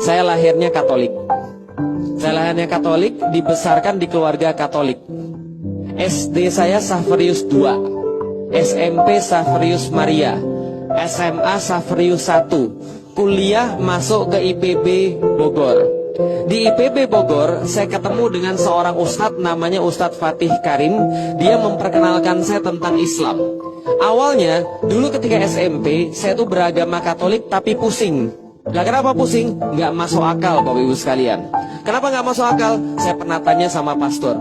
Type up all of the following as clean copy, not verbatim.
Saya lahirnya Katolik. Saya lahirnya Katolik, dibesarkan di keluarga Katolik. SD saya Saverius II, SMP Saverius Maria, SMA Saverius I, kuliah masuk ke IPB Bogor. Di IPB Bogor, saya ketemu dengan seorang ustadz namanya Ustadz Fatih Karim. Dia memperkenalkan saya tentang Islam. Awalnya, dulu ketika SMP, saya tuh beragama Katolik tapi pusing. Nah, kenapa pusing? Nggak masuk akal, Bapak Ibu sekalian. Kenapa nggak masuk akal? Saya pernah tanya sama pastor,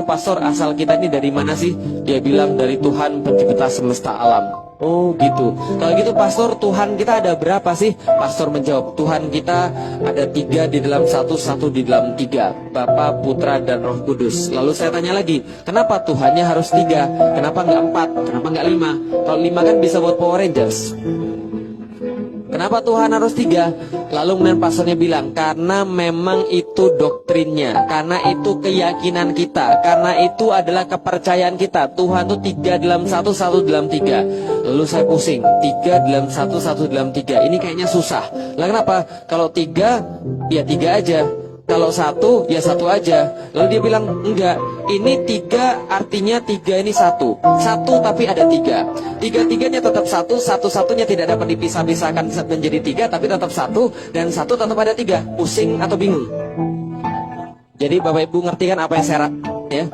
pastor, asal kita ini dari mana sih? Dia bilang dari Tuhan pencipta semesta alam. Oh gitu. Kalau gitu pastor, Tuhan kita ada berapa sih? Pastor menjawab, Tuhan kita ada 3 di dalam satu di dalam 3, Bapa, Putra, dan Roh Kudus. Lalu saya tanya lagi, kenapa Tuhannya harus 3? Kenapa nggak 4? Kenapa nggak 5? Kalau 5 kan bisa buat Power Rangers. Kenapa Tuhan harus 3? Lalu kemudian pastornya bilang, karena memang itu doktrinnya, karena itu keyakinan kita, karena itu adalah kepercayaan kita. Tuhan itu 3 dalam 1 dalam 3. Lalu saya pusing, 3 dalam 1 dalam 3. Ini kayaknya susah. Lah kenapa? Kalau 3, ya 3 aja. Kalau 1, ya 1 aja. Lalu dia bilang, enggak, ini 3 artinya 3 ini 1. 1 tapi ada 3. 3-3-nya tetap 1, 1-1-nya tidak dapat dipisah-pisahkan menjadi 3, tapi tetap 1, dan 1 tetap ada 3. Pusing atau bingung? Jadi Bapak Ibu ngerti kan apa yang saya ya?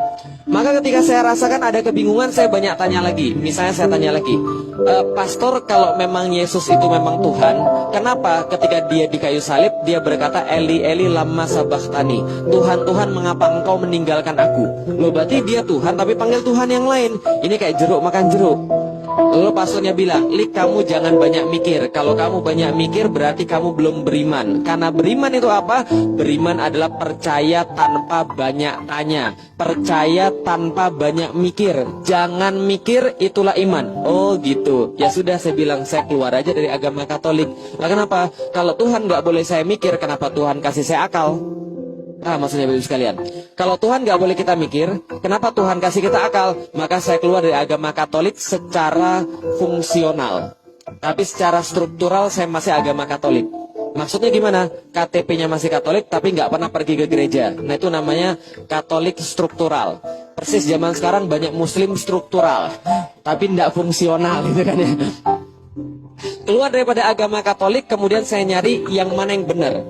Maka ketika saya rasakan ada kebingungan, saya banyak tanya lagi. Misalnya saya tanya lagi, pastor, kalau memang Yesus itu memang Tuhan, kenapa ketika dia di kayu salib dia berkata Eli Eli lama sabachthani, Tuhan Tuhan mengapa engkau meninggalkan aku? Loh, berarti dia Tuhan tapi panggil Tuhan yang lain. Ini kayak jeruk makan jeruk. Lalu pastornya bilang, Lik, kamu jangan banyak mikir. Kalau kamu banyak mikir berarti kamu belum beriman. Karena beriman itu apa? Beriman adalah percaya tanpa banyak tanya, percaya tanpa banyak mikir. Jangan mikir, itulah iman. Oh gitu. Ya sudah, saya bilang saya keluar aja dari agama Katolik. Lah kenapa? Kalau Tuhan nggak boleh saya mikir, kenapa Tuhan kasih saya akal? Maksudnya Bapak Ibu sekalian, kalau Tuhan nggak boleh kita mikir, kenapa Tuhan kasih kita akal? Maka saya keluar dari agama Katolik secara fungsional, tapi secara struktural saya masih agama Katolik. Maksudnya gimana? KTP-nya masih Katolik, tapi nggak pernah pergi ke gereja. Nah itu namanya Katolik struktural. Persis zaman sekarang banyak Muslim struktural, tapi nggak fungsional, gitu kan ya. Keluar daripada agama Katolik, kemudian saya nyari yang mana yang benar.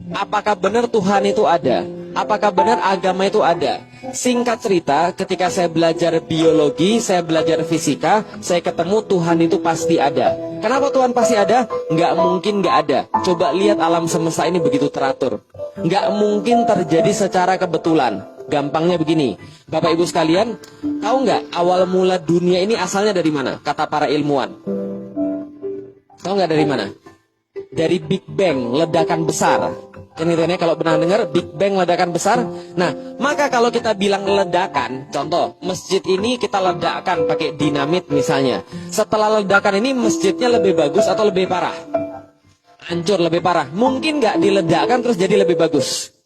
Apakah benar Tuhan itu ada? Apakah benar agama itu ada? Singkat cerita, ketika saya belajar biologi, saya belajar fisika, saya ketemu Tuhan itu pasti ada. Kenapa Tuhan pasti ada? Nggak mungkin nggak ada. Coba lihat alam semesta ini begitu teratur. Nggak mungkin terjadi secara kebetulan. Gampangnya begini, Bapak Ibu sekalian, tahu nggak awal mula dunia ini asalnya dari mana? Kata para ilmuwan. Tahu nggak dari mana? Dari Big Bang, ledakan besar. Kan gitu ya, kalau pernah dengar Big Bang, ledakan besar. Nah, maka kalau kita bilang ledakan, contoh, masjid ini kita ledakkan pakai dinamit misalnya. Setelah ledakan ini masjidnya lebih bagus atau lebih parah? Hancur, lebih parah. Mungkin nggak diledakkan terus jadi lebih bagus.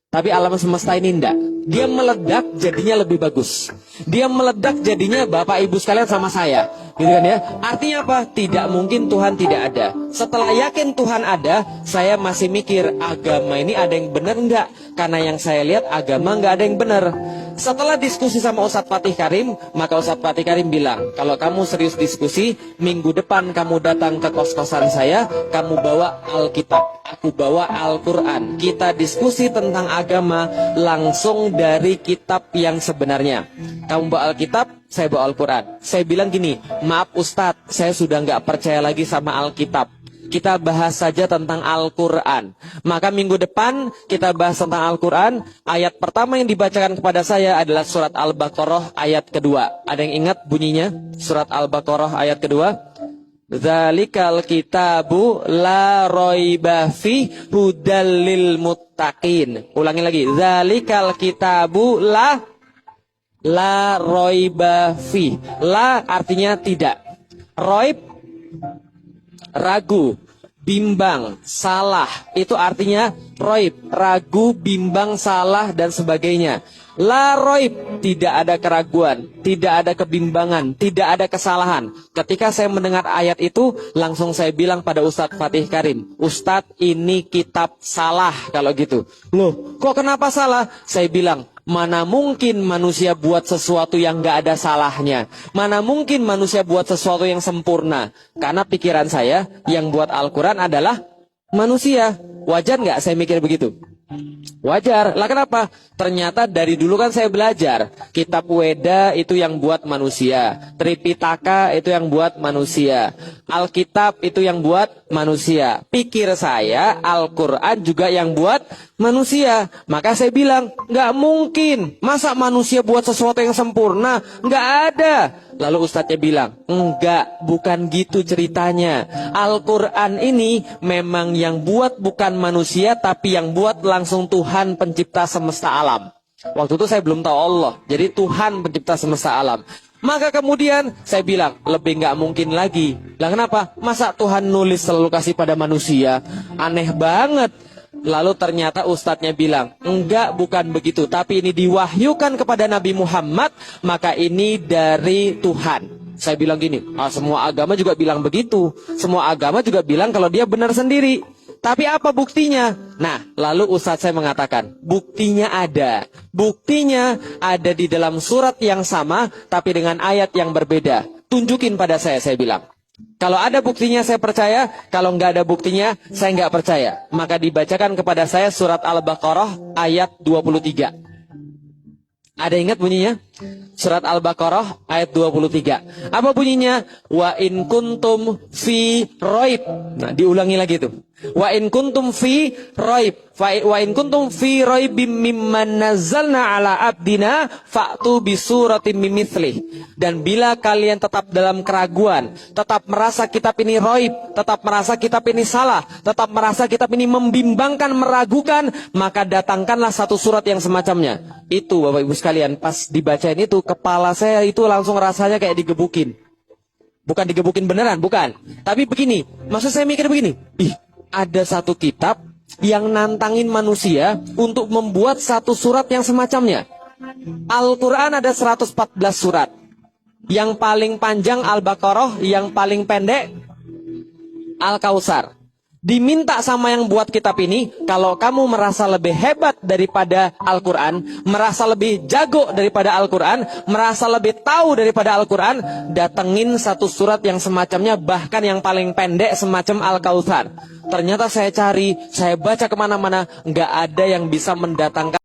Tapi alam semesta ini enggak. Dia meledak jadinya lebih bagus. Dia meledak jadinya Bapak Ibu sekalian sama saya. Gitu kan ya? Artinya apa? Tidak mungkin Tuhan tidak ada. Setelah yakin Tuhan ada, saya masih mikir agama ini ada yang benar enggak? Karena yang saya lihat agama enggak ada yang benar. Setelah diskusi sama Ustadz Fatih Karim, maka Ustadz Fatih Karim bilang, kalau kamu serius diskusi, minggu depan kamu datang ke kos-kosan saya, kamu bawa Alkitab, aku bawa Al-Quran. Kita diskusi tentang agama langsung dari kitab yang sebenarnya. Kamu bawa Alkitab, saya bawa Al-Quran. Saya bilang gini, maaf Ustadz, saya sudah nggak percaya lagi sama Alkitab. Kita bahas saja tentang Al-Quran. Maka minggu depan kita bahas tentang Al-Quran. Ayat pertama yang dibacakan kepada saya adalah surat Al-Baqarah ayat kedua. Ada yang ingat bunyinya? Surat Al-Baqarah ayat kedua. Dzalikal kitabu la raiba fi hudal lil muttaqin. Ulangi lagi. Dzalikal kitabu la raiba fi. La artinya tidak. Raib, ragu. bimbang, salah. Itu artinya roib, ragu, bimbang, salah, dan sebagainya. La roib, tidak ada keraguan, tidak ada kebimbangan, tidak ada kesalahan. Ketika saya mendengar ayat itu, langsung saya bilang pada Ustadz Fatih Karim, Ustadz, ini kitab salah kalau gitu. Loh, kok kenapa salah? Saya bilang, mana mungkin manusia buat sesuatu yang gak ada salahnya? Mana mungkin manusia buat sesuatu yang sempurna? Karena pikiran saya, yang buat Al-Quran adalah manusia. Wajar gak saya mikir begitu? Wajar. Lah kenapa? Ternyata dari dulu kan saya belajar, kitab Weda itu yang buat manusia, Tripitaka itu yang buat manusia, Alkitab itu yang buat manusia. Pikir saya Al-Quran juga yang buat manusia. Maka saya bilang, nggak mungkin. Masa manusia buat sesuatu yang sempurna? Nggak ada. Lalu ustadznya bilang, enggak, bukan gitu ceritanya. Al-Quran ini memang yang buat bukan manusia, tapi yang buat langsung Tuhan pencipta semesta alam. Waktu itu saya belum tahu Allah, jadi Tuhan pencipta semesta alam. Maka kemudian saya bilang, lebih nggak mungkin lagi. Lah kenapa? Masa Tuhan nulis selalu kasih pada manusia? Aneh banget. Lalu ternyata ustadznya bilang, enggak, bukan begitu, tapi ini diwahyukan kepada Nabi Muhammad, maka ini dari Tuhan. Saya bilang gini, semua agama juga bilang begitu. Semua agama juga bilang kalau dia benar sendiri. Tapi apa buktinya? Nah, lalu ustadz saya mengatakan, buktinya ada. Buktinya ada di dalam surat yang sama, tapi dengan ayat yang berbeda. Tunjukin pada saya bilang. Kalau ada buktinya saya percaya, kalau nggak ada buktinya saya nggak percaya. Maka dibacakan kepada saya surat Al-Baqarah ayat 23. Ada ingat bunyinya? Surat Al-Baqarah ayat 23. Apa bunyinya? Wa in kuntum fi roib. Nah, diulangi lagi tuh. Wa in kuntum fi roib. Wa in kuntum fi roibim mimman nazzalna ala abdina fa'tu bisuratim mimithli. Dan bila kalian tetap dalam keraguan, tetap merasa kitab ini roib, tetap merasa kitab ini salah, tetap merasa kitab ini membimbangkan, meragukan, maka datangkanlah satu surat yang semacamnya. Itu Bapak Ibu sekalian, pas dibacain itu, kepala saya itu langsung rasanya kayak digebukin. Bukan digebukin beneran, bukan. Tapi begini, maksud saya mikir begini, ada satu kitab yang nantangin manusia untuk membuat satu surat yang semacamnya. Al-Quran ada 114 surat. Yang paling panjang Al-Baqarah, yang paling pendek Al-Kautsar. Diminta sama yang buat kitab ini, kalau kamu merasa lebih hebat daripada Al-Quran, merasa lebih jago daripada Al-Quran, merasa lebih tahu daripada Al-Quran, datengin satu surat yang semacamnya, bahkan yang paling pendek semacam Al-Kautsar. Ternyata saya cari, saya baca kemana-mana, nggak ada yang bisa mendatangkan